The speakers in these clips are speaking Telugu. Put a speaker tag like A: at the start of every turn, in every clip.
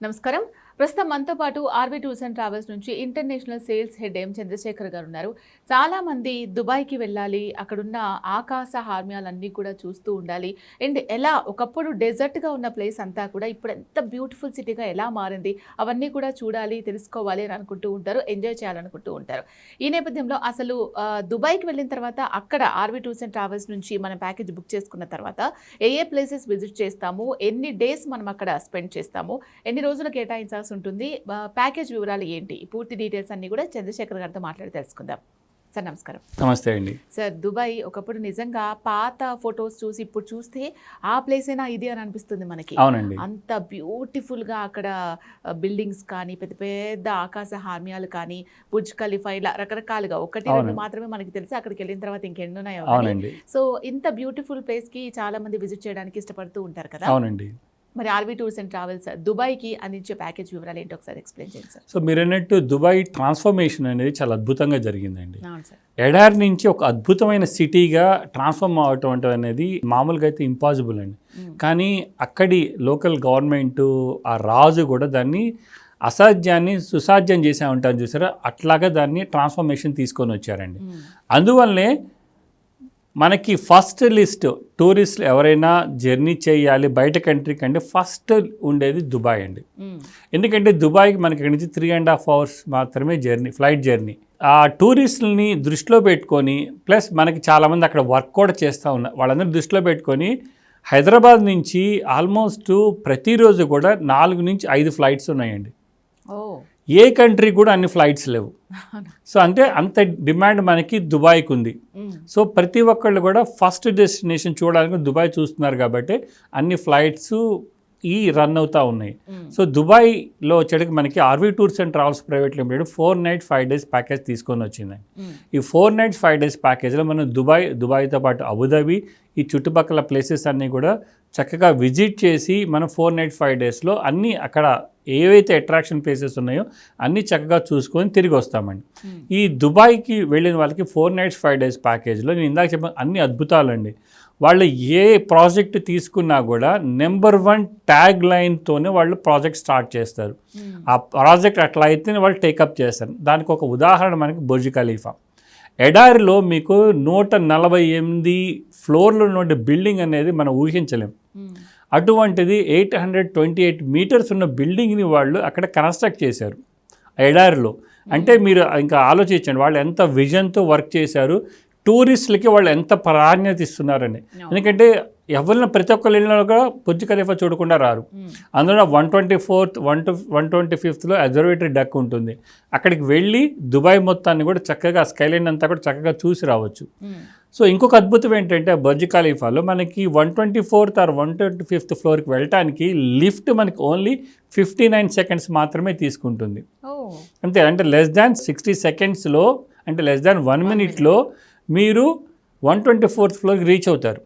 A: నమస్కారం. ప్రస్తుతం మనతో పాటు ఆర్బీ టూర్స్ అండ్ ట్రావెల్స్ నుంచి ఇంటర్నేషనల్ సేల్స్ హెడ్ ఎం చంద్రశేఖర్ గారు ఉన్నారు. చాలామంది దుబాయ్కి వెళ్ళాలి, అక్కడున్న ఆకాశ హార్మ్యాలన్నీ కూడా చూస్తూ ఉండాలి. అండ్ ఎలా ఒకప్పుడు డెజర్ట్గా ఉన్న ప్లేస్ అంతా కూడా ఇప్పుడు ఎంత బ్యూటిఫుల్ సిటీగా ఎలా మారింది, అవన్నీ కూడా చూడాలి, తెలుసుకోవాలి అని అనుకుంటూ ఉంటారు, ఎంజాయ్ చేయాలనుకుంటూ ఉంటారు. ఈ నేపథ్యంలో అసలు దుబాయ్కి వెళ్ళిన తర్వాత అక్కడ ఆర్బీ టూర్స్ అండ్ ట్రావెల్స్ నుంచి మనం ప్యాకేజ్ బుక్ చేసుకున్న తర్వాత ఏ ప్లేసెస్ విజిట్ చేస్తాము, ఎన్ని డేస్ మనం అక్కడ స్పెండ్ చేస్తాము, ఎన్ని రోజులు కేటాయించాల్సి ఉంటుంది, ప్యాకేజ్ వివరాలు ఏంటి, పూర్తి డీటెయిల్స్ అన్ని కూడా చంద్రశేఖర్ గారితో మాట్లాడి తెలుసుకుందాం. సార్ నమస్కారం.
B: నమస్తే అండి.
A: సార్, దుబాయ్ ఒకప్పుడు నిజంగా పాత ఫొటోస్ చూసి ఇప్పుడు చూస్తే ఆ ప్లేస్ అయినా ఇది అని అనిపిస్తుంది మనకి.
B: అవునండి.
A: అంత బ్యూటిఫుల్గా అక్కడ బిల్డింగ్స్ కానీ, పెద్ద పెద్ద ఆకాశ హార్మ్యాలు కానీ, బుర్జ్ ఖలీఫా, ఇలా రకరకాలుగా ఒకటి రెండు మాత్రమే మనకి తెలిసి అక్కడికి వెళ్ళిన తర్వాత ఇంకెన్ని ఉన్నాయో. సో ఇంత బ్యూటిఫుల్ ప్లేస్కి చాలా మంది విజిట్ చేయడానికి ఇష్టపడుతూ ఉంటారు కదా.
B: అవునండి.
A: మరి ఆర్బీ టూర్స్ అండ్ ట్రావెల్స్ దుబాయ్కి అందించే ప్యాకేజ్ వివరాలు ఏంటో ఒకసారి ఎక్స్ప్లెయిన్ చేయండి సార్.
B: సో మీరు అన్నట్టు దుబాయ్ ట్రాన్స్ఫర్మేషన్ అనేది చాలా అద్భుతంగా జరిగిందండి.
A: అవును సార్.
B: ఎడారి నుంచి ఒక అద్భుతమైన సిటీగా ట్రాన్స్ఫార్మ్ అవటం అనేది మామూలుగా అయితే ఇంపాసిబుల్ అండి. కానీ అక్కడి లోకల్ గవర్నమెంట్, ఆ రాజు కూడా దాన్ని అసాధ్యాన్ని సుసాధ్యం చేసే ఉంటారు చూసారా, అట్లాగా దాన్ని ట్రాన్స్ఫర్మేషన్ తీసుకొని వచ్చారండి. అందువల్లనే మనకి ఫస్ట్ లిస్ట్ టూరిస్టులు ఎవరైనా జర్నీ చేయాలి బయట కంట్రీ కంటే ఫస్ట్ ఉండేది దుబాయ్ అండి. ఎందుకంటే దుబాయ్కి మనకి ఇక్కడ నుంచి 3.5 hours మాత్రమే జర్నీ, ఫ్లైట్ జర్నీ. ఆ టూరిస్టులని దృష్టిలో పెట్టుకొని, ప్లస్ మనకి చాలామంది అక్కడ వర్క్ కూడా చేస్తూ ఉన్నారు, వాళ్ళందరూ దృష్టిలో పెట్టుకొని హైదరాబాద్ నుంచి ఆల్మోస్ట్ ప్రతిరోజు కూడా 4 నుంచి 5 ఫ్లైట్స్ ఉన్నాయండి. ఏ కంట్రీ కూడా అన్ని ఫ్లైట్స్ లేవు. సో అంత డిమాండ్ మనకి దుబాయ్కి ఉంది. సో ప్రతి ఒక్కళ్ళు కూడా ఫస్ట్ డెస్టినేషన్ చూడడానికి దుబాయ్ చూస్తున్నారు కాబట్టి అన్ని ఫ్లైట్స్ రన్ అవుతూ ఉన్నాయి. సో దుబాయ్లో వచ్చేటికి మనకి RV tours and travels private limited 4 nights 5 days package తీసుకొని వచ్చిందండి. ఈ 4 nights 5 days ప్యాకేజ్లో మనం దుబాయ్తో పాటు అబుదాబి, ఈ చుట్టుపక్కల ప్లేసెస్ అన్నీ కూడా చక్కగా విజిట్ చేసి మనం 4 nights 5 daysలో అన్నీ అక్కడ ఏవైతే అట్రాక్షన్ ప్లేసెస్ ఉన్నాయో అన్నీ చక్కగా చూసుకొని తిరిగి వస్తామండి. ఈ దుబాయ్కి వెళ్ళిన వాళ్ళకి 4 nights 5 days ప్యాకేజ్లో నేను ఇందాక చెప్పిన అన్ని అద్భుతాలండి. వాళ్ళు ఏ ప్రాజెక్ట్ తీసుకున్నా కూడా నెంబర్ 1 ట్యాగ్ లైన్తోనే వాళ్ళు ప్రాజెక్ట్ స్టార్ట్ చేస్తారు. ఆ ప్రాజెక్ట్ అట్లా అయితేనే వాళ్ళు టేకప్ చేస్తారు. దానికి ఒక ఉదాహరణ మనకి బుర్జ్ ఖలీఫా. ఎడారిలో మీకు 148 floorలు ఉన్న బిల్డింగ్ అనేది మనం ఊహించలేం. అటువంటిది 828 meters ఉన్న బిల్డింగ్ని వాళ్ళు అక్కడ కన్స్ట్రక్ట్ చేశారు ఎడారిలో. అంటే మీరు ఇంకా ఆలోచించండి వాళ్ళు ఎంత విజన్తో వర్క్ చేశారు, టూరిస్టులకి వాళ్ళు ఎంత ప్రాధాన్యత ఇస్తున్నారని. ఎందుకంటే ఎవరిని ప్రతి ఒక్కరు వెళ్ళినా కూడా బుర్జ్ ఖలీఫా చూడకుండా రారు. అందులో 124th 125thలో అబ్జర్వేటరీ డెక్ ఉంటుంది. అక్కడికి వెళ్ళి దుబాయ్ మొత్తాన్ని కూడా చక్కగా స్కైలైన్ అంతా కూడా చక్కగా చూసి రావచ్చు. సో ఇంకొక అద్భుతం ఏంటంటే బుర్జ్ ఖలీఫాలో మనకి 124th or 125th floorకి వెళ్ళటానికి లిఫ్ట్ మనకి ఓన్లీ 59 seconds మాత్రమే తీసుకుంటుంది. అంతే, అంటే less than 60 secondsలో, అంటే less than 1 minuteలో మీరు 124th floorకి రీచ్ అవుతారు.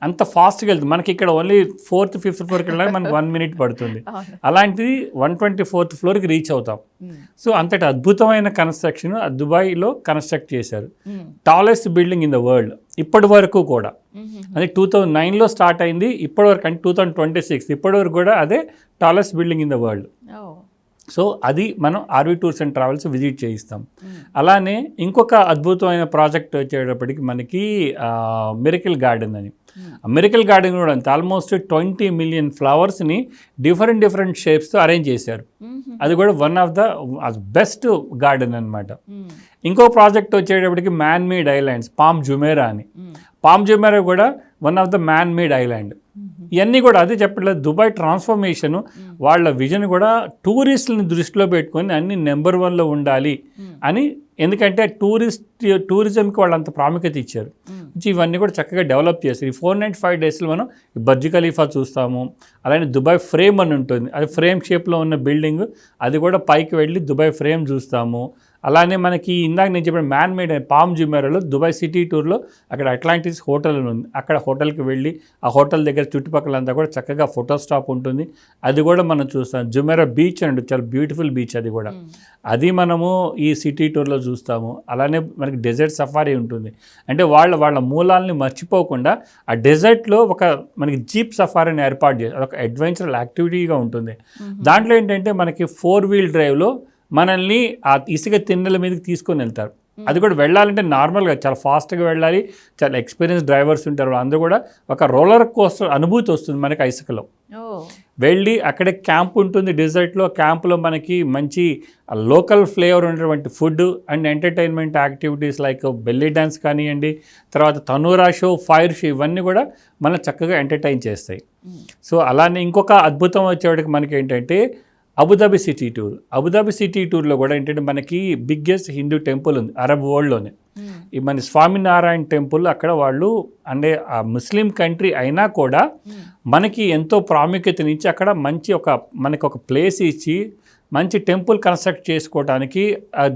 B: అంత ఫాస్ట్గా వెళ్తుంది. మనకి ఇక్కడ ఓన్లీ 4th 5th floorకి వెళ్ళడానికి మనకి 1 minute పడుతుంది. అలాంటిది 124th floorకి రీచ్ అవుతాం. సో అంతటి అద్భుతమైన కన్స్ట్రక్షన్ దుబాయ్లో కన్స్ట్రక్ట్ చేశారు. Tallest building in the world ఇప్పటి వరకు కూడా. అది 2009లో స్టార్ట్ అయింది, ఇప్పటి వరకు అంటే 2026 ఇప్పటి వరకు కూడా అదే tallest building in the world. So అది మనం RV tours and travels visit చేయిస్తాం. అలానే ఇంకొక అద్భుతమైన ప్రాజెక్ట్ వచ్చేటప్పటికి మనకి మిరకిల్ గార్డెన్ అని. మిరకిల్ గార్డెన్ కూడా అంతే, ఆల్మోస్ట్ 20 million ఫ్లవర్స్ని డిఫరెంట్ షేప్స్తో అరేంజ్ చేశారు. అది కూడా one of the best garden అనమాట. ఇంకో ప్రాజెక్ట్ వచ్చేటప్పటికి man made islands, palm Jumeirah అని. పామ్ జుమేరా కూడా one of the man made island. ఇవన్నీ కూడా అదే చెప్పట్లేదు, దుబాయ్ ట్రాన్స్ఫర్మేషన్ వాళ్ళ విజన్ కూడా టూరిస్టులని దృష్టిలో పెట్టుకొని అన్ని నెంబర్ 1లో ఉండాలి అని. ఎందుకంటే టూరిజంకి వాళ్ళు అంత ప్రాముఖ్యత ఇచ్చారు. ఇవన్నీ కూడా చక్కగా డెవలప్ చేస్తారు. ఈ 4 nights 5 daysలో మనం బుర్జ్ ఖలీఫా చూస్తాము. అలానే దుబాయ్ ఫ్రేమ్ అని ఉంటుంది, అది ఫ్రేమ్ షేప్లో ఉన్న బిల్డింగ్, అది కూడా పైకి వెళ్ళి దుబాయ్ ఫ్రేమ్ చూస్తాము. అలానే మనకి ఇందాక నేను చెప్పిన మ్యాన్ మేడ్ పామ్ జుమెరాలో దుబాయ్ సిటీ టూర్లో అక్కడ అట్లాంటిస్ హోటల్ ఉంది. అక్కడ హోటల్కి వెళ్ళి ఆ హోటల్ దగ్గర చుట్టుపక్కలంతా కూడా చక్కగా ఫోటో స్టాప్ ఉంటుంది. అది కూడా మనం చూస్తాం. జుమెరా బీచ్ అండి, చాలా బ్యూటిఫుల్ బీచ్ అది కూడా. అది మనము ఈ సిటీ టూర్లో చూస్తాము. అలానే మనకి డెజర్ట్ సఫారీ ఉంటుంది. అంటే వాళ్ళ మూలాలని మర్చిపోకుండా ఆ డెజర్ట్లో ఒక మనకి జీప్ సఫారీని ఏర్పాటు చేసి అదొక అడ్వెంచరల్ యాక్టివిటీగా ఉంటుంది. దాంట్లో ఏంటంటే మనకి 4-wheel డ్రైవ్లో మనల్ని ఆ ఇసుక తిన్నెల మీదకి తీసుకొని వెళ్తారు. అది కూడా వెళ్ళాలంటే నార్మల్గా చాలా ఫాస్ట్గా వెళ్ళాలి. చాలా ఎక్స్పీరియన్స్ డ్రైవర్స్ ఉంటారు. అందరూ కూడా ఒక రోలర్ కోస్టర్ అనుభూతి వస్తుంది మనకి ఆ ఇసుకలో. వెళ్ళి అక్కడే క్యాంప్ ఉంటుంది డెజర్ట్లో. క్యాంప్లో మనకి మంచి లోకల్ ఫ్లేవర్ ఉన్నటువంటి food and entertainment activities like belly dance కానివ్వండి, తర్వాత తనూరా షో, ఫైర్ షో, ఇవన్నీ కూడా మనం చక్కగా ఎంటర్టైన్ చేస్తాయి. సో అలానే ఇంకొక అద్భుతం వచ్చేవాడికి మనకి ఏంటంటే Abu Dhabi city tour. Abu Dhabi city టూర్లో కూడా ఏంటంటే మనకి బిగ్గెస్ట్ హిందూ టెంపుల్ ఉంది అరబ్ వరల్డ్లోనే. ఈ మన స్వామినారాయణ టెంపుల్ అక్కడ వాళ్ళు అంటే ఆ ముస్లిం కంట్రీ అయినా కూడా మనకి ఎంతో ప్రాముఖ్యతనిచ్చి అక్కడ మంచి మనకి ఒక ప్లేస్ ఇచ్చి మంచి టెంపుల్ కన్స్ట్రక్ట్ చేసుకోవడానికి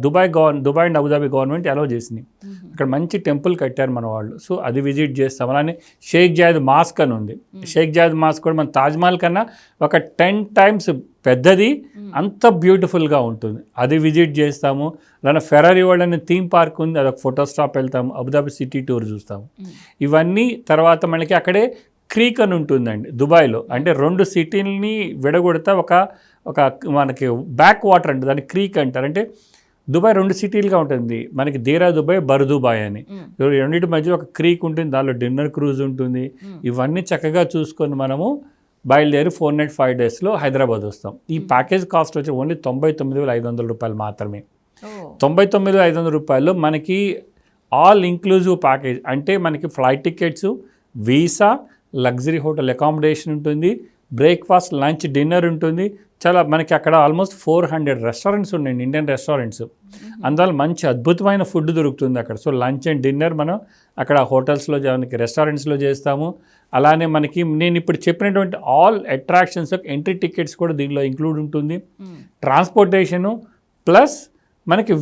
B: Dubai and Abu Dhabi government allow చేసింది. అక్కడ మంచి టెంపుల్ కట్టారు మన వాళ్ళు. సో అది విజిట్ చేస్తాం. అలానే షేక్ జాయద్ మాస్క్ అని ఉంది. షేక్ జాయద్ మాస్క్ కూడా మన తాజ్మహల్ కన్నా ఒక 10 times పెద్దది, అంత బ్యూటిఫుల్గా ఉంటుంది. అది విజిట్ చేస్తాము. అలానే ఫెరారీ వరల్డ్ అనే థీమ్ పార్క్ ఉంది, అదొక ఫోటో స్టాప్ వెళ్తాము. అబుదాబి సిటీ టూర్ చూస్తాము. ఇవన్నీ తర్వాత మనకి అక్కడే క్రీక్ అని ఉంటుందండి దుబాయ్లో. అంటే 2 సిటీలని విడగొడతా ఒక మనకి బ్యాక్ వాటర్ అంటే దాన్ని క్రీక్ అంటారు. అంటే దుబాయ్ 2 సిటీలుగా ఉంటుంది. మనకి దేరా దుబాయ్, బర్ దుబాయ్ అని. రెండింటి మధ్య ఒక క్రీక్ ఉంటుంది. దానిలో డిన్నర్ క్రూజ్ ఉంటుంది. ఇవన్నీ చక్కగా చూసుకొని మనము బయలుదేరి 4 nights 5 daysలో హైదరాబాద్ వస్తాం. ఈ ప్యాకేజ్ కాస్ట్ వచ్చి ఓన్లీ 99,500 రూపాయలు మాత్రమే. 99,500 రూపాయలు మనకి ఆల్ ఇంక్లూజివ్ ప్యాకేజ్. అంటే మనకి flight tickets, visa, luxury hotel accommodation ఉంటుంది, బ్రేక్ఫాస్ట్, లంచ్, డిన్నర్ ఉంటుంది. చాలా మనకి అక్కడ ఆల్మోస్ట్ 400 రెస్టారెంట్స్ ఉన్నాయండి, ఇండియన్ రెస్టారెంట్స్. అందువల్ల మంచి అద్భుతమైన ఫుడ్ దొరుకుతుంది అక్కడ. సో లంచ్ అండ్ డిన్నర్ మనం అక్కడ హోటల్స్లో మనకి రెస్టారెంట్స్లో చేస్తాము. అలానే మనకి నేను ఇప్పుడు చెప్పినటువంటి ఆల్ అట్రాక్షన్స్ ఎంట్రీ టికెట్స్ కూడా దీనిలో ఇంక్లూడ్ ఉంటుంది. ట్రాన్స్పోర్టేషను ప్లస్ మనకి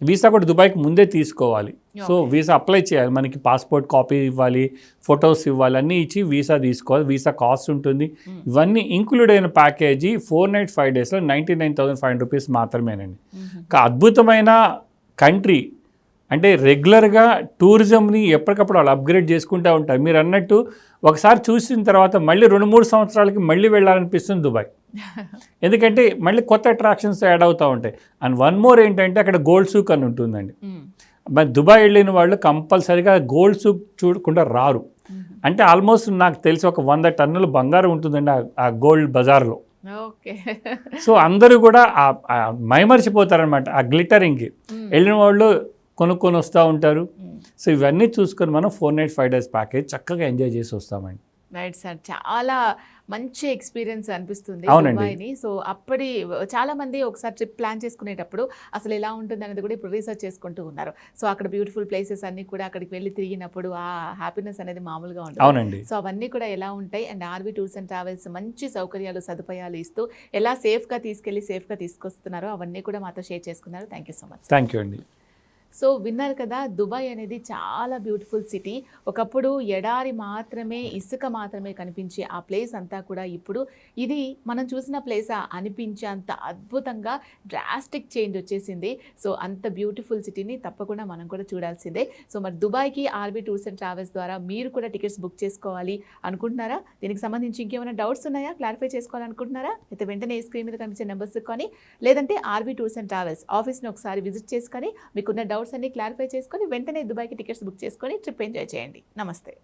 B: వీసా కూడా దుబాయ్కి ముందే తీసుకోవాలి. సో వీసా అప్లై చేయాలి. మనకి పాస్పోర్ట్ కాపీ ఇవ్వాలి, ఫొటోస్ ఇవ్వాలి, అన్నీ ఇచ్చి వీసా తీసుకోవాలి. వీసా కాస్ట్ ఉంటుంది. ఇవన్నీ ఇంక్లూడ్ అయిన ప్యాకేజీ 4 nights 5 daysలో 99,500 రూపీస్ మాత్రమేనండి. ఒక అద్భుతమైన కంట్రీ. అంటే రెగ్యులర్గా టూరిజంని ఎప్పటికప్పుడు వాళ్ళు అప్గ్రేడ్ చేసుకుంటూ ఉంటారు. మీరు అన్నట్టు ఒకసారి చూసిన తర్వాత మళ్ళీ 2-3 సంవత్సరాలకి మళ్ళీ వెళ్ళాలనిపిస్తుంది దుబాయ్. ఎందుకంటే మళ్ళీ కొత్త అట్రాక్షన్స్ యాడ్ అవుతూ ఉంటాయి. అండ్ వన్ మోర్ ఏంటంటే అక్కడ గోల్డ్ సూక్ అని ఉంటుందండి. మరి దుబాయ్ వెళ్ళిన వాళ్ళు కంపల్సరీగా గోల్డ్ సూక్ చూడకుండా రారు. అంటే ఆల్మోస్ట్ నాకు తెలిసి ఒక 100 టన్నుల బంగారం ఉంటుందండి ఆ గోల్డ్ బజార్లో. సో అందరూ కూడా మైమర్చిపోతారనమాట ఆ గ్లిటరింగ్కి. వెళ్ళిన వాళ్ళు కొనుక్కొని వస్తూ ఉంటారు. సో ఇవన్నీ చూసుకొని మనం 4 nights 5 days ప్యాకేజ్ చక్కగా ఎంజాయ్ చేసి వస్తామండి.
A: రైట్ సార్, చాలా మంచి ఎక్స్పీరియన్స్ అనిపిస్తుంది
B: అవునండి.
A: దుబాయ్ని. సో అప్పటి చాలా మంది ఒకసారి ట్రిప్ ప్లాన్ చేసుకునేటప్పుడు అసలు ఎలా ఉంటుంది అనేది కూడా ఇప్పుడు రీసెర్చ్ చేసుకుంటూ ఉన్నారు. సో అక్కడ బ్యూటిఫుల్ ప్లేసెస్ అన్ని కూడా అక్కడికి వెళ్ళి తిరిగినప్పుడు ఆ హ్యాపీనెస్ అనేది మామూలుగా ఉంటుంది.
B: అవునండి.
A: సో అవన్నీ కూడా ఎలా ఉంటాయి and RB tours and travels మంచి సౌకర్యాలు, సదుపాయాలు ఇస్తూ ఎలా సేఫ్గా తీసుకెళ్ళి సేఫ్గా తీసుకొస్తున్నారో అవన్నీ కూడా మాతో షేర్ చేసుకున్నారు. Thank you so much.
B: Thank you అండి.
A: సో విన్నారు కదా, దుబాయ్ అనేది చాలా బ్యూటిఫుల్ సిటీ. ఒకప్పుడు ఎడారి మాత్రమే, ఇసుక మాత్రమే కనిపించే ఆ ప్లేస్ అంతా కూడా ఇప్పుడు ఇది మనం చూసిన ప్లేసా అనిపించే అంత అద్భుతంగా డ్రాస్టిక్ చేంజ్ వచ్చేసింది. సో అంత బ్యూటిఫుల్ సిటీని తప్పకుండా మనం కూడా చూడాల్సిందే. సో మరి దుబాయ్కి ఆర్బీ టూర్స్ అండ్ ట్రావెల్స్ ద్వారా మీరు కూడా టికెట్స్ బుక్ చేసుకోవాలి అనుకుంటున్నారా? దీనికి సంబంధించి ఇంకేమైనా డౌట్స్ ఉన్నాయా, క్లారిఫై చేసుకోవాలనుకుంటున్నారా? అయితే వెంటనే స్క్రీన్ మీద కనిపించే నెంబర్స్ కానీ లేదంటే ఆర్బీ టూర్స్ అండ్ ట్రావెల్స్ ఆఫీస్ని ఒకసారి విజిట్ చేసుకొని మీకున్న డౌట్స్ అన్ని క్లారిఫై చేసుకొని వెంటనే దుబాయ్కి టికెట్స్ బుక్ చేసుకొని ట్రిప్ ఎంజాయ్ చేయండి. నమస్తే.